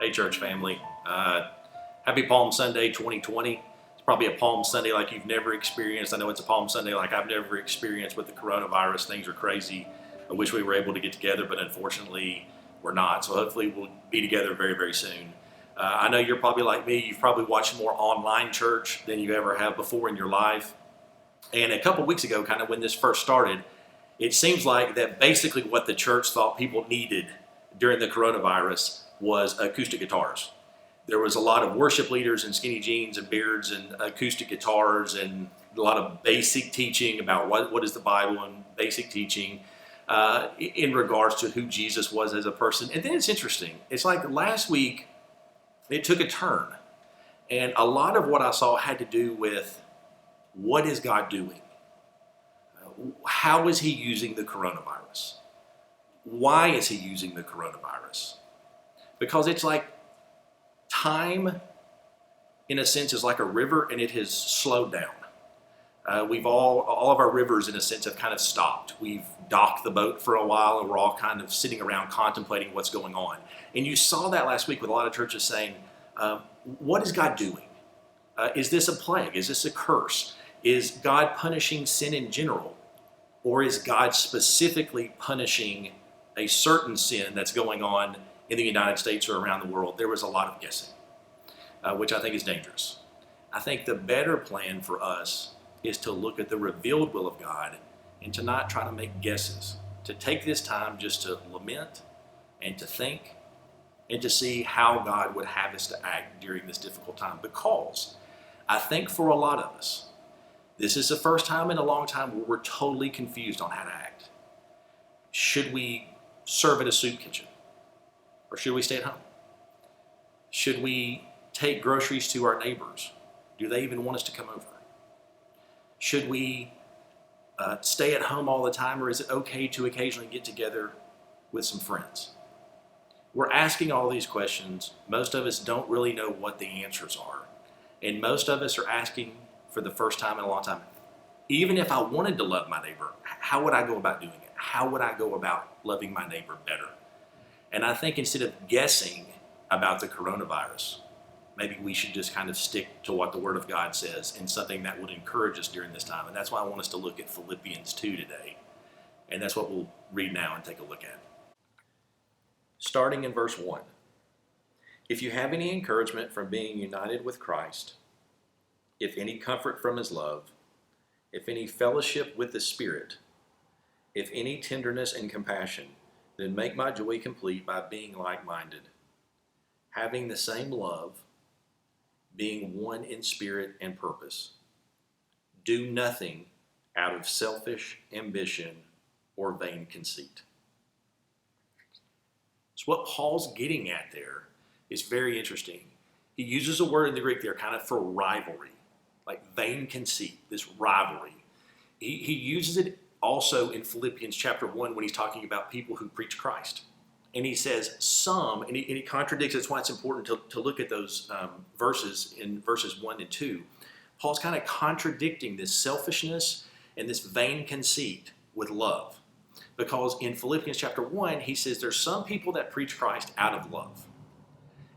Hey, church family. Happy Palm Sunday 2020. It's probably a Palm Sunday like you've never experienced. I know it's a Palm Sunday like I've never experienced with the coronavirus. Things are crazy. I wish we were able to get together, but unfortunately, we're not. So hopefully, we'll be together very, very soon. I know you're probably like me. You've probably watched more online church than you ever have before in your life. And a couple weeks ago, kind of when this first started, it seems like that basically what the church thought people needed during the coronavirus was acoustic guitars. There was a lot of worship leaders in skinny jeans and beards and acoustic guitars and a lot of basic teaching about what is the Bible and basic teaching in regards to who Jesus was as a person. And then it's interesting. It's like last week, it took a turn. And a lot of what I saw had to do with what is God doing? How is he using the coronavirus? Why is he using the coronavirus? Because it's like time, in a sense, is like a river and it has slowed down. We've all of our rivers, in a sense, have kind of stopped. We've docked the boat for a while and we're all kind of sitting around contemplating what's going on. And you saw that last week with a lot of churches saying, what is God doing? Is this a plague? Is this a curse? Is God punishing sin in general? Or is God specifically punishing a certain sin that's going on in the United States or around the world? There was a lot of guessing, which I think is dangerous. I think the better plan for us is to look at the revealed will of God and to not try to make guesses, to take this time just to lament and to think and to see how God would have us to act during this difficult time. Because I think for a lot of us, this is the first time in a long time where we're totally confused on how to act. Should we serve at a soup kitchen? Or should we stay at home? Should we take groceries to our neighbors? Do they even want us to come over? Should we stay at home all the time, or is it okay to occasionally get together with some friends? We're asking all these questions. Most of us don't really know what the answers are. And most of us are asking for the first time in a long time, even if I wanted to love my neighbor, how would I go about doing it? How would I go about loving my neighbor better? And I think instead of guessing about the coronavirus, maybe we should just kind of stick to what the Word of God says and something that would encourage us during this time. And that's why I want us to look at Philippians 2 today. And that's what we'll read now and take a look at. Starting in verse 1. If you have any encouragement from being united with Christ, if any comfort from his love, if any fellowship with the Spirit, if any tenderness and compassion, then make my joy complete by being like-minded, having the same love, being one in spirit and purpose. Do nothing out of selfish ambition or vain conceit. So what Paul's getting at there is very interesting. He uses a word in the Greek there kind of for rivalry, like vain conceit, this rivalry. He uses it also in Philippians chapter 1 when he's talking about people who preach Christ. And he says some, and he contradicts. That's why it's important to look at those verses in verses 1 and 2. Paul's kind of contradicting this selfishness and this vain conceit with love. Because in Philippians chapter 1, he says there's some people that preach Christ out of love.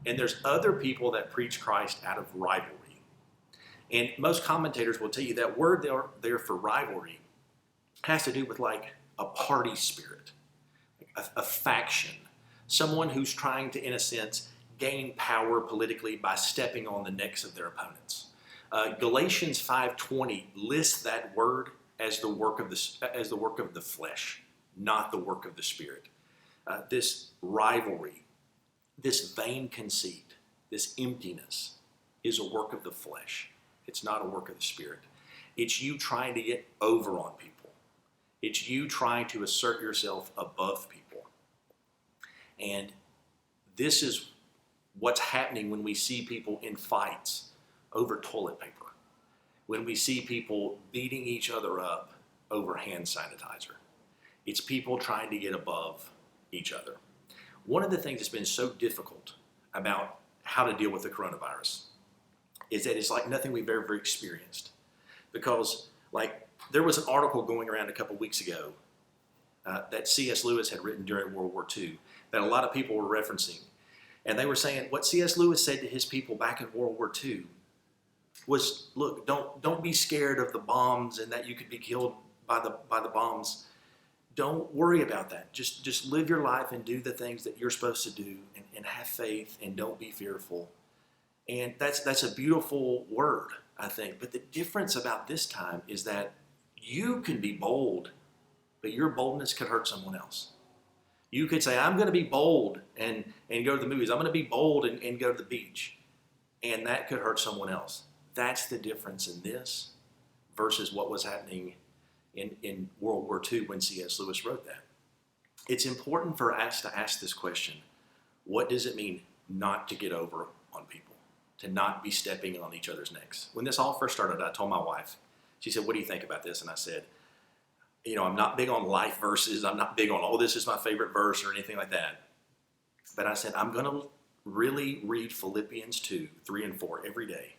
And there's other people that preach Christ out of rivalry. And most commentators will tell you that word there for rivalry has to do with like a party spirit, a faction, someone who's trying to, in a sense, gain power politically by stepping on the necks of their opponents. Galatians 5:20 lists that word as the work of the flesh, not the work of the Spirit. This rivalry, this vain conceit, this emptiness is a work of the flesh. It's not a work of the Spirit. It's you trying to get over on people. It's you trying to assert yourself above people. And this is what's happening when we see people in fights over toilet paper, when we see people beating each other up over hand sanitizer. It's people trying to get above each other. One of the things that's been so difficult about how to deal with the coronavirus is that it's like nothing we've ever experienced. Because like there was an article going around a couple weeks ago that C.S. Lewis had written during World War II that a lot of people were referencing. And they were saying what C.S. Lewis said to his people back in World War II was, look, don't be scared of the bombs and that you could be killed by the bombs. Don't worry about that. Just live your life and do the things that you're supposed to do, and have faith, and don't be fearful. And that's a beautiful word, I think. But the difference about this time is that you can be bold, but your boldness could hurt someone else. You could say, I'm going to be bold and go to the movies. I'm going to be bold and go to the beach. And that could hurt someone else. That's the difference in this versus what was happening in World War II when C.S. Lewis wrote that. It's important for us to ask this question. What does it mean not to get over on people? To not be stepping on each other's necks? When this all first started, I told my wife, she said, what do you think about this? And I said, I'm not big on life verses. I'm not big on, this is my favorite verse or anything like that. But I said, I'm going to really read Philippians 2, 3, and 4 every day,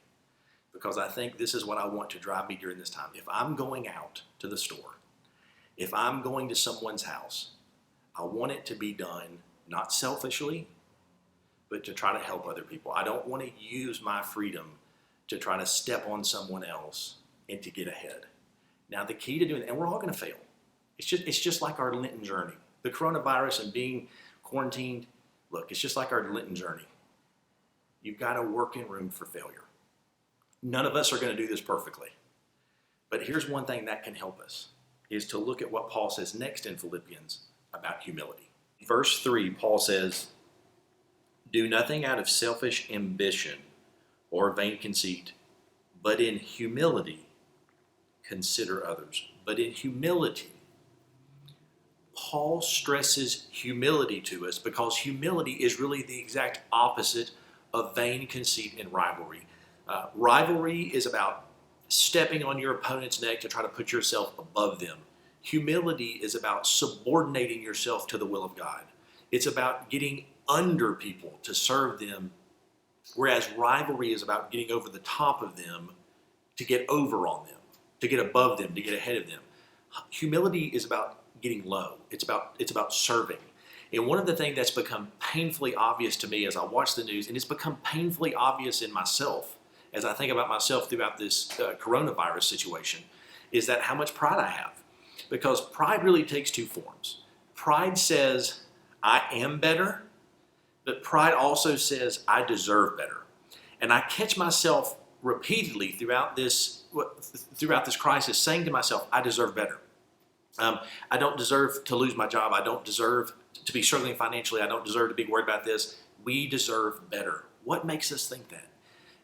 because I think this is what I want to drive me during this time. If I'm going out to the store, if I'm going to someone's house, I want it to be done not selfishly, but to try to help other people. I don't want to use my freedom to try to step on someone else and to get ahead. Now, the key to doing that, and we're all going to fail. It's just like our Lenten journey. The coronavirus and being quarantined, look, it's just like our Lenten journey. You've got to work in room for failure. None of us are going to do this perfectly. But here's one thing that can help us, is to look at what Paul says next in Philippians about humility. Verse 3, Paul says, do nothing out of selfish ambition or vain conceit, but in humility consider others. But in humility, Paul stresses humility to us because humility is really the exact opposite of vain conceit and rivalry. Rivalry is about stepping on your opponent's neck to try to put yourself above them. Humility is about subordinating yourself to the will of God. It's about getting under people to serve them, whereas rivalry is about getting over the top of them to get over on them, to get above them, to get ahead of them. Humility is about getting low. It's about serving. And one of the things that's become painfully obvious to me as I watch the news, and it's become painfully obvious in myself as I think about myself throughout this coronavirus situation, is that how much pride I have. Because pride really takes two forms. Pride says, I am better, but pride also says, I deserve better. And I catch myself repeatedly throughout this crisis saying to myself, I deserve better. I don't deserve to lose my job. I don't deserve to be struggling financially. I don't deserve to be worried about this. We deserve better. What makes us think that?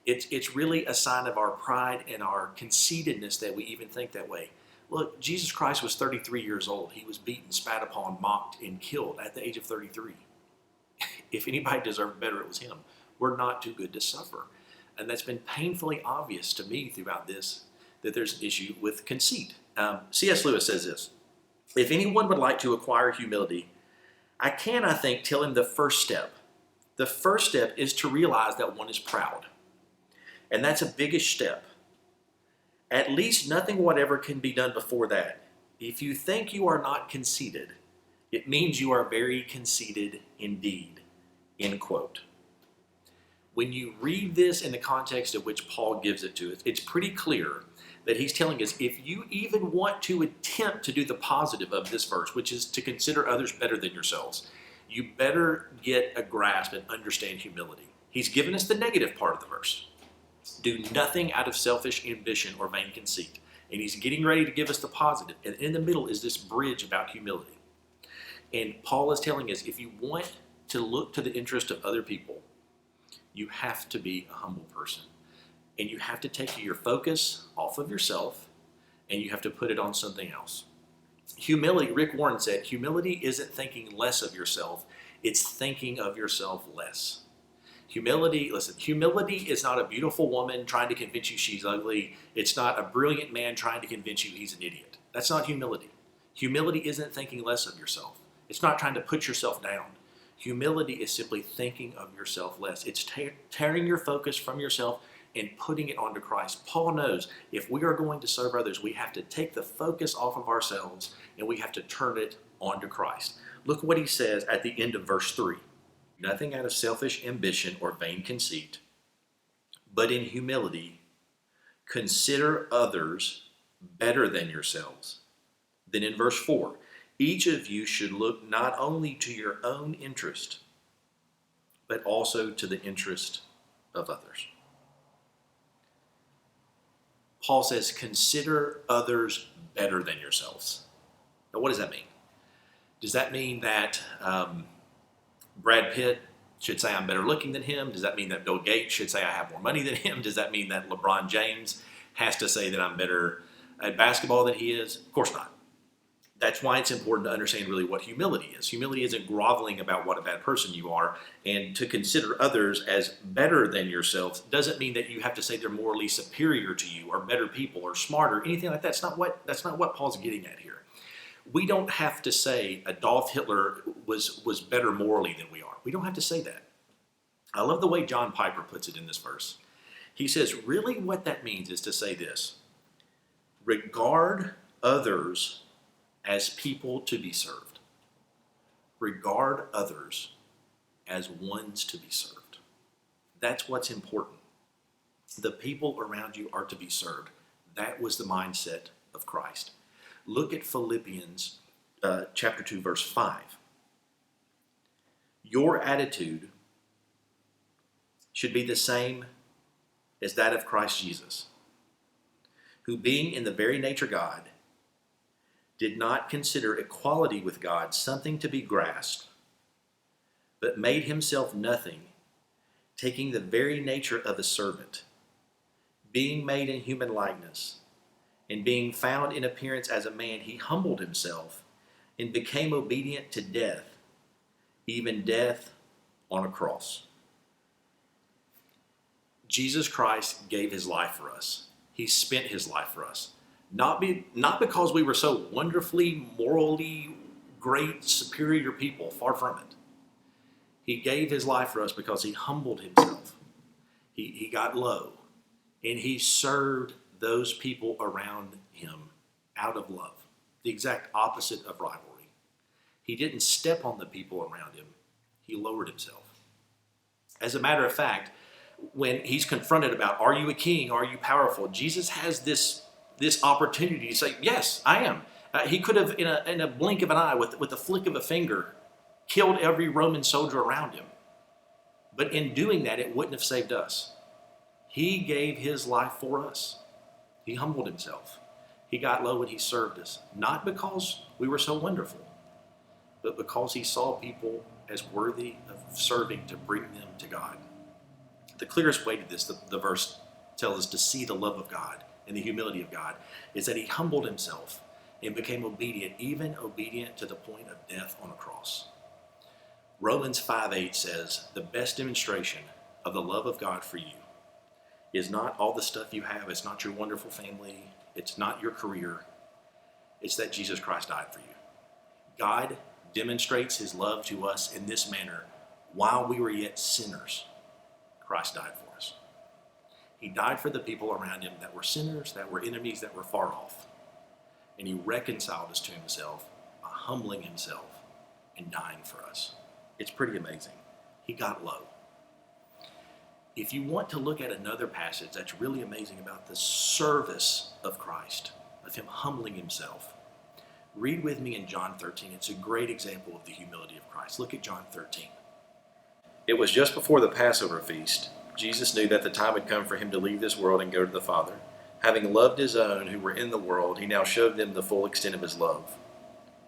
It's really a sign of our pride and our conceitedness that we even think that way. Look, Jesus Christ was 33 years old. He was beaten, spat upon, mocked, and killed at the age of 33. If anybody deserved better, it was him. We're not too good to suffer. And that's been painfully obvious to me throughout this, that there's an issue with conceit. C.S. Lewis says this, if anyone would like to acquire humility, I think, tell him the first step. The first step is to realize that one is proud. And that's a biggish step. At least nothing whatever can be done before that. If you think you are not conceited, it means you are very conceited indeed. End quote. When you read this in the context of which Paul gives it to us, it's pretty clear that he's telling us if you even want to attempt to do the positive of this verse, which is to consider others better than yourselves, you better get a grasp and understand humility. He's given us the negative part of the verse. Do nothing out of selfish ambition or vain conceit. And he's getting ready to give us the positive. And in the middle is this bridge about humility. And Paul is telling us if you want to look to the interest of other people, you have to be a humble person. And you have to take your focus off of yourself and you have to put it on something else. Humility, Rick Warren said, humility isn't thinking less of yourself, it's thinking of yourself less. Humility is not a beautiful woman trying to convince you she's ugly. It's not a brilliant man trying to convince you he's an idiot. That's not humility. Humility isn't thinking less of yourself. It's not trying to put yourself down. Humility is simply thinking of yourself less. It's tearing your focus from yourself and putting it onto Christ. Paul knows if we are going to serve others, we have to take the focus off of ourselves and we have to turn it onto Christ. Look what he says at the end of verse 3. nothing out of selfish ambition or vain conceit, but in humility consider others better than yourselves. Then in verse 4, each of you should look not only to your own interest, but also to the interest of others. Paul says, consider others better than yourselves. Now, what does that mean? Does that mean that Brad Pitt should say I'm better looking than him? Does that mean that Bill Gates should say I have more money than him? Does that mean that LeBron James has to say that I'm better at basketball than he is? Of course not. That's why it's important to understand really what humility is. Humility isn't groveling about what a bad person you are, and to consider others as better than yourselves doesn't mean that you have to say they're morally superior to you or better people or smarter, anything like that. That's not what Paul's getting at here. We don't have to say Adolf Hitler was better morally than we are. We don't have to say that. I love the way John Piper puts it in this verse. He says, really what that means is to say this: regard others as people to be served. Regard others as ones to be served. That's what's important. The people around you are to be served. That was the mindset of Christ. Look at Philippians chapter 2, verse 5. Your attitude should be the same as that of Christ Jesus, who being in the very nature God, did not consider equality with God something to be grasped, but made himself nothing, taking the very nature of a servant, being made in human likeness, and being found in appearance as a man, he humbled himself and became obedient to death, even death on a cross. Jesus Christ gave his life for us. He spent his life for us. Not because we were so wonderfully, morally great, superior people, far from it. He gave his life for us because he humbled himself. He got low, and he served those people around him out of love, the exact opposite of rivalry. He didn't step on the people around him. He lowered himself. As a matter of fact, when he's confronted about, are you a king? Are you powerful? Jesus has this opportunity to say, yes, I am. He could have, in a blink of an eye, with a flick of a finger, killed every Roman soldier around him. But in doing that, it wouldn't have saved us. He gave his life for us. He humbled himself. He got low and he served us. Not because we were so wonderful, but because he saw people as worthy of serving to bring them to God. The clearest way to this, the verse tells us to see the love of God and the humility of God, is that he humbled himself and became obedient, even obedient to the point of death on a cross. Romans 5:8 says, the best demonstration of the love of God for you is not all the stuff you have. It's not your wonderful family. It's not your career. It's that Jesus Christ died for you. God demonstrates his love to us in this manner. While we were yet sinners, Christ died for us. He died for the people around him that were sinners, that were enemies, that were far off. And he reconciled us to himself by humbling himself and dying for us. It's pretty amazing. He got low. If you want to look at another passage that's really amazing about the service of Christ, of him humbling himself, read with me in John 13. It's a great example of the humility of Christ. Look at John 13. It was just before the Passover feast. Jesus knew that the time had come for him to leave this world and go to the Father. Having loved his own who were in the world, he now showed them the full extent of his love.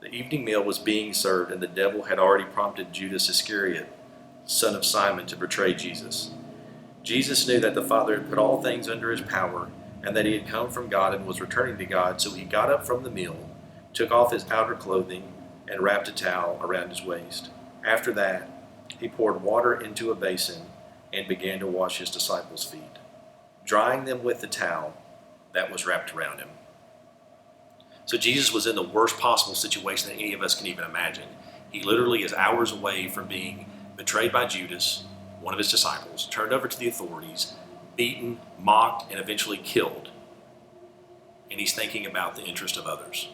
The evening meal was being served, and the devil had already prompted Judas Iscariot, son of Simon, to betray Jesus. Jesus knew that the Father had put all things under his power, and that he had come from God and was returning to God, so he got up from the meal, took off his outer clothing, and wrapped a towel around his waist. After that, he poured water into a basin and began to wash his disciples' feet, drying them with the towel that was wrapped around him. So Jesus was in the worst possible situation that any of us can even imagine. He literally is hours away from being betrayed by Judas, one of his disciples, turned over to the authorities, beaten, mocked, and eventually killed. And he's thinking about the interest of others.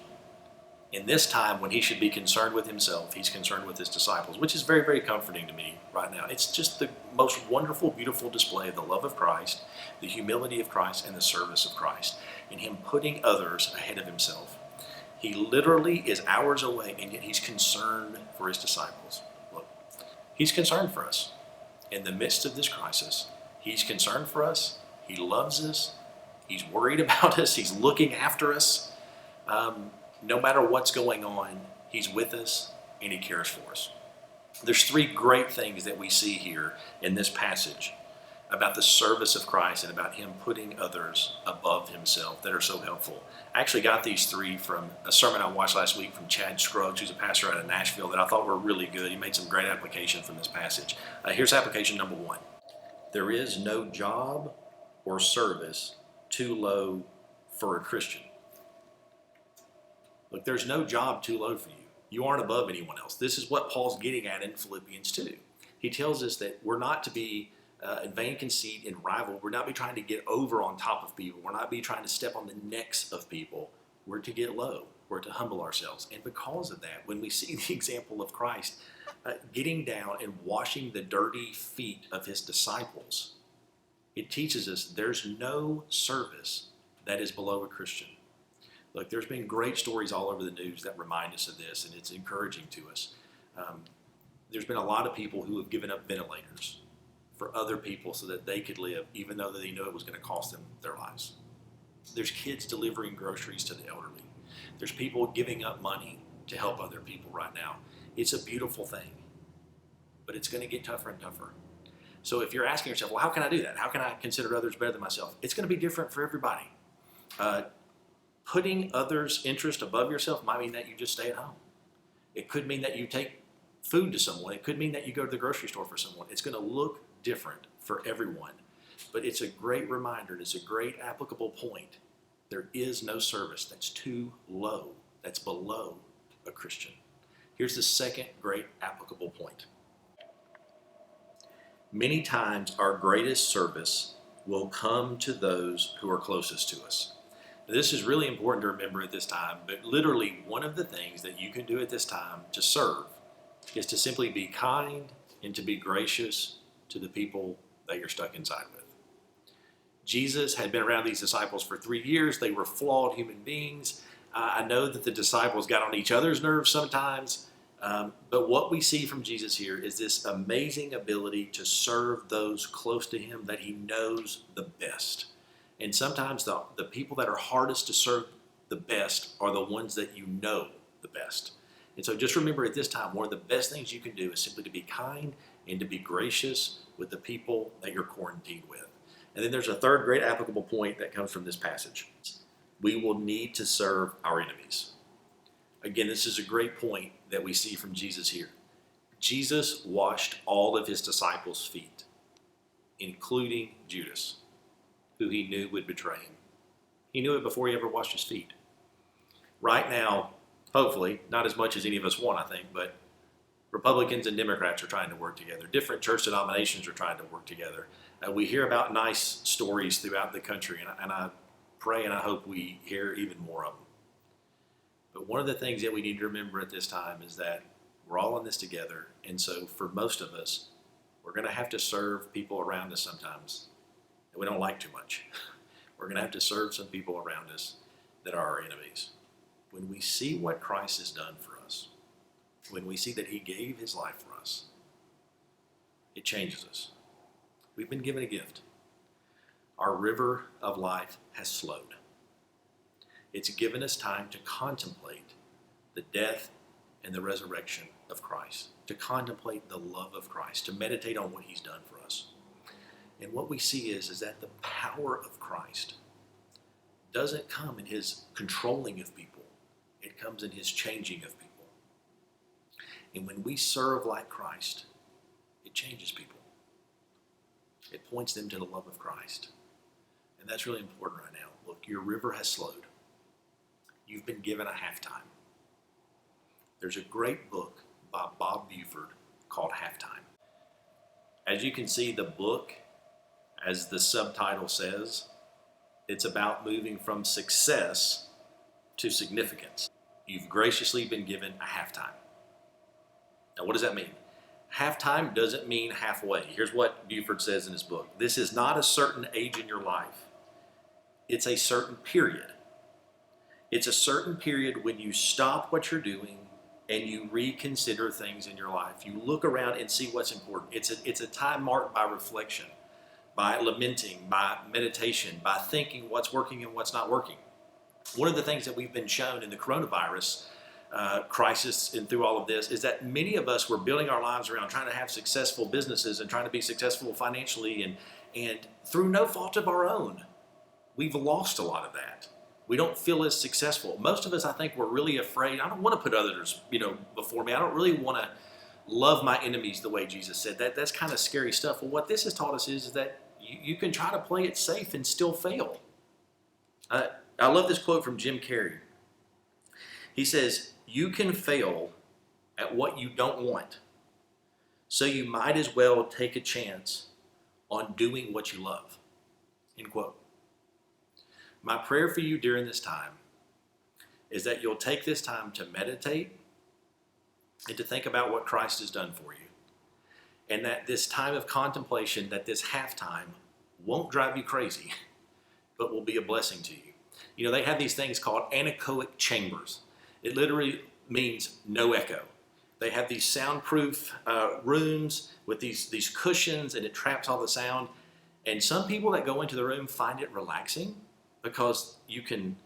In this time when he should be concerned with himself, he's concerned with his disciples, which is very, very comforting to me right now. It's just the most wonderful, beautiful display of the love of Christ, the humility of Christ, and the service of Christ, and him putting others ahead of himself. He literally is hours away, and yet he's concerned for his disciples. Look, he's concerned for us. In the midst of this crisis, he's concerned for us. He loves us. He's worried about us. He's looking after us. No matter what's going on, he's with us and he cares for us. There's three great things that we see here in this passage about the service of Christ and about him putting others above himself that are so helpful. I actually got these three from a sermon I watched last week from Chad Scruggs, who's a pastor out of Nashville, that I thought were really good. He made some great application from this passage. Here's application number one. There is no job or service too low for a Christian. Look, there's no job too low for you. You aren't above anyone else. This is what Paul's getting at in Philippians 2. He tells us that we're not to be in vain conceit and rival. We're not be trying to get over on top of people. We're not be trying to step on the necks of people. We're to get low. We're to humble ourselves. And because of that, when we see the example of Christ getting down and washing the dirty feet of his disciples, it teaches us there's no service that is below a Christian. Look, there's been great stories all over the news that remind us of this, and it's encouraging to us. There's been a lot of people who have given up ventilators for other people so that they could live, even though they knew it was going to cost them their lives. There's kids delivering groceries to the elderly. There's people giving up money to help other people right now. It's a beautiful thing, but it's going to get tougher and tougher. So if you're asking yourself, well, how can I do that? How can I consider others better than myself? It's going to be different for everybody. Putting others' interest above yourself might mean that you just stay at home. It could mean that you take food to someone. It could mean that you go to the grocery store for someone. It's going to look different for everyone. But it's a great reminder. It's a great applicable point. There is no service that's too low, that's below a Christian. Here's the second great applicable point. Many times our greatest service will come to those who are closest to us. This is really important to remember at this time, but literally one of the things that you can do at this time to serve is to simply be kind and to be gracious to the people that you're stuck inside with. Jesus had been around these disciples for 3 years. They were flawed human beings. I know that the disciples got on each other's nerves sometimes, but what we see from Jesus here is this amazing ability to serve those close to him that he knows the best. And sometimes the people that are hardest to serve the best are the ones that you know the best. And so just remember at this time, one of the best things you can do is simply to be kind and to be gracious with the people that you're quarantined with. And then there's a third great applicable point that comes from this passage. We will need to serve our enemies. Again, this is a great point that we see from Jesus here. Jesus washed all of his disciples' feet, including Judas, who he knew would betray him. He knew it before he ever washed his feet. Right now, hopefully, not as much as any of us want, I think, but Republicans and Democrats are trying to work together. Different church denominations are trying to work together. We hear about nice stories throughout the country, and I pray and I hope we hear even more of them. But one of the things that we need to remember at this time is that we're all in this together, and so for most of us, we're going to have to serve people around us sometimes that we don't like too much. We're going to have to serve some people around us that are our enemies. When we see what Christ has done for us, when we see that he gave his life for us, it changes us. We've been given a gift. Our river of life has slowed. It's given us time to contemplate the death and the resurrection of Christ, to contemplate the love of Christ, to meditate on what he's done for us. And what we see is that the power of Christ doesn't come in his controlling of people. It comes in his changing of people. And when we serve like Christ, it changes people. It points them to the love of Christ. And that's really important right now. Look, your river has slowed. You've been given a halftime. There's a great book by Bob Buford called Halftime. As you can see, the book, as the subtitle says, it's about moving from success to significance. You've graciously been given a halftime. Now, what does that mean? Halftime doesn't mean halfway. Here's what Buford says in his book. This is not a certain age in your life. It's a certain period. It's a certain period when you stop what you're doing and you reconsider things in your life. You look around and see what's important. It's a time marked by reflection, by lamenting, by meditation, by thinking what's working and what's not working. One of the things that we've been shown in the coronavirus crisis and through all of this is that many of us were building our lives around trying to have successful businesses and trying to be successful financially, and through no fault of our own, we've lost a lot of that. We don't feel as successful. Most of us, I think, we're really afraid. I don't want to put others, before me. I don't really want to love my enemies the way Jesus said. That's kind of scary stuff. Well, what this has taught us is that you can try to play it safe and still fail. I love this quote from Jim Carrey. He says, "You can fail at what you don't want, so you might as well take a chance on doing what you love." End quote. My prayer for you during this time is that you'll take this time to meditate and to think about what Christ has done for you. And that this time of contemplation, that this halftime won't drive you crazy, but will be a blessing to you. They have these things called anechoic chambers. It literally means no echo. They have these soundproof rooms with these cushions, and it traps all the sound. And some people that go into the room find it relaxing because you can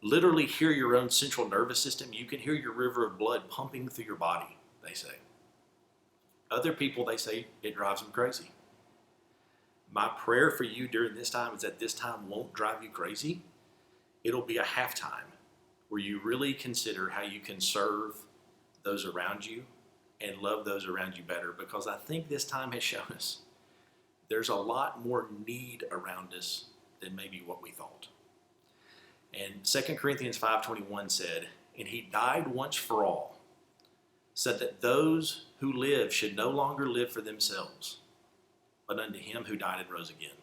literally hear your own central nervous system. You can hear your river of blood pumping through your body, they say. Other people, they say, it drives them crazy. My prayer for you during this time is that this time won't drive you crazy. It'll be a halftime where you really consider how you can serve those around you and love those around you better, because I think this time has shown us there's a lot more need around us than maybe what we thought. And 2 Corinthians 5:21 said, "And he died once for all, so that those who live should no longer live for themselves, but unto him who died and rose again."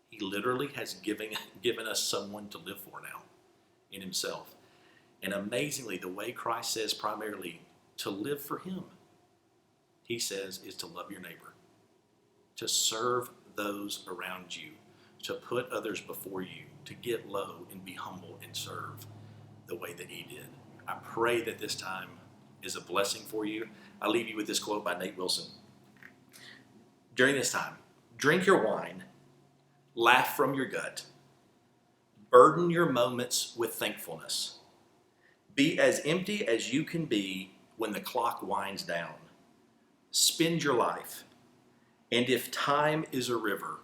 He literally has given us someone to live for now in himself. And amazingly, the way Christ says primarily to live for him, he says, is to love your neighbor, to serve those around you, to put others before you, to get low and be humble and serve the way that he did. I pray that this time is a blessing for you. I leave you with this quote by Nate Wilson. During this time, drink your wine, laugh from your gut, burden your moments with thankfulness. Be as empty as you can be when the clock winds down. Spend your life, and if time is a river,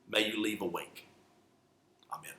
may you leave awake. Amen.